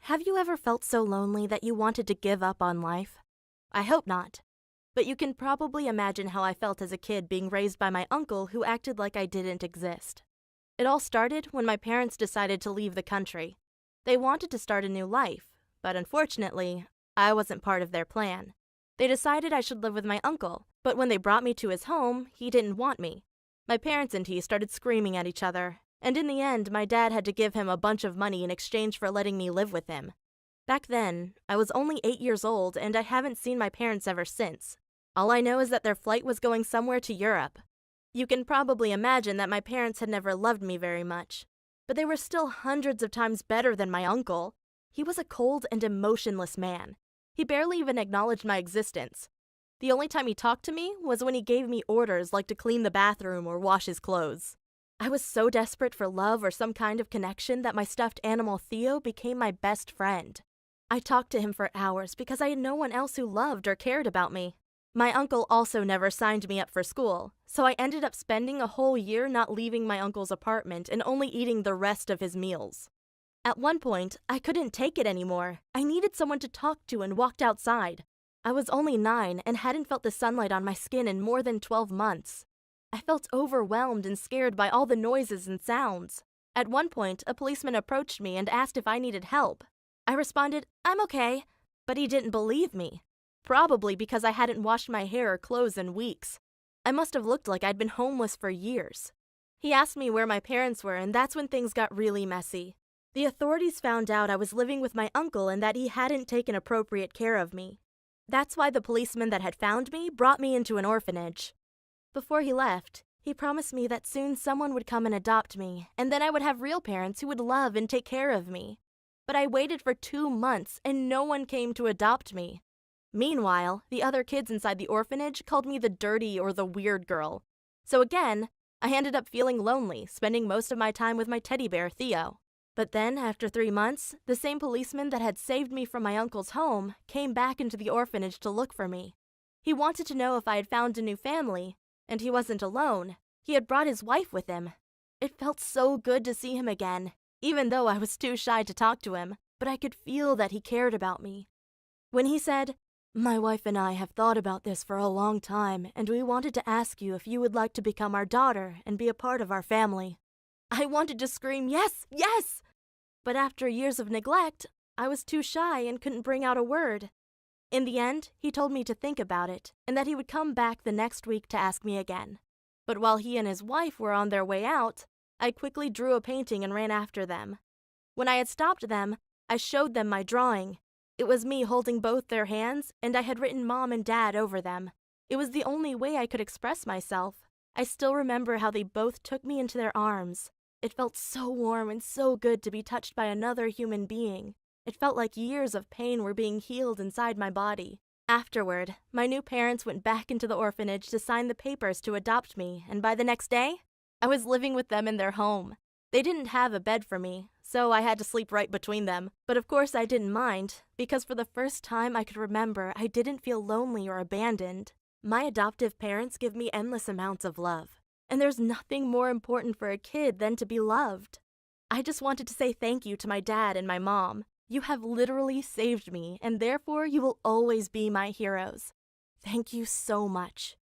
Have you ever felt so lonely that you wanted to give up on life? I hope not. But you can probably imagine how I felt as a kid being raised by my uncle who acted like I didn't exist. It all started when my parents decided to leave the country. They wanted to start a new life, but unfortunately, I wasn't part of their plan. They decided I should live with my uncle, but when they brought me to his home, he didn't want me. My parents and he started screaming at each other, and in the end, my dad had to give him a bunch of money in exchange for letting me live with him. Back then, I was only 8 years old and I haven't seen my parents ever since. All I know is that their flight was going somewhere to Europe. You can probably imagine that my parents had never loved me very much. But they were still hundreds of times better than my uncle. He was a cold and emotionless man. He barely even acknowledged my existence. The only time he talked to me was when he gave me orders like to clean the bathroom or wash his clothes. I was so desperate for love or some kind of connection that my stuffed animal Theo became my best friend. I talked to him for hours because I had no one else who loved or cared about me. My uncle also never signed me up for school, so I ended up spending a whole year not leaving my uncle's apartment and only eating the rest of his meals. At one point, I couldn't take it anymore. I needed someone to talk to and walked outside. I was only 9 and hadn't felt the sunlight on my skin in more than 12 months. I felt overwhelmed and scared by all the noises and sounds. At one point, a policeman approached me and asked if I needed help. I responded, "I'm okay," but he didn't believe me. Probably because I hadn't washed my hair or clothes in weeks. I must have looked like I'd been homeless for years. He asked me where my parents were, and that's when things got really messy. The authorities found out I was living with my uncle and that he hadn't taken appropriate care of me. That's why the policeman that had found me brought me into an orphanage. Before he left, he promised me that soon someone would come and adopt me, and then I would have real parents who would love and take care of me. But I waited for 2 months and no one came to adopt me. Meanwhile, the other kids inside the orphanage called me the dirty or the weird girl. So again, I ended up feeling lonely, spending most of my time with my teddy bear, Theo. But then, after 3 months, the same policeman that had saved me from my uncle's home came back into the orphanage to look for me. He wanted to know if I had found a new family, and he wasn't alone. He had brought his wife with him. It felt so good to see him again, even though I was too shy to talk to him, but I could feel that he cared about me. When he said, "My wife and I have thought about this for a long time, and we wanted to ask you if you would like to become our daughter and be a part of our family," I wanted to scream, "Yes, yes!" But after years of neglect, I was too shy and couldn't bring out a word. In the end, he told me to think about it, and that he would come back the next week to ask me again. But while he and his wife were on their way out, I quickly drew a painting and ran after them. When I had stopped them, I showed them my drawing. It was me holding both their hands, and I had written Mom and Dad over them. It was the only way I could express myself. I still remember how they both took me into their arms. It felt so warm and so good to be touched by another human being. It felt like years of pain were being healed inside my body. Afterward, my new parents went back into the orphanage to sign the papers to adopt me, and by the next day, I was living with them in their home. They didn't have a bed for me, so I had to sleep right between them. But of course I didn't mind, because for the first time I could remember I didn't feel lonely or abandoned. My adoptive parents give me endless amounts of love, and there's nothing more important for a kid than to be loved. I just wanted to say thank you to my dad and my mom. You have literally saved me, and therefore you will always be my heroes. Thank you so much.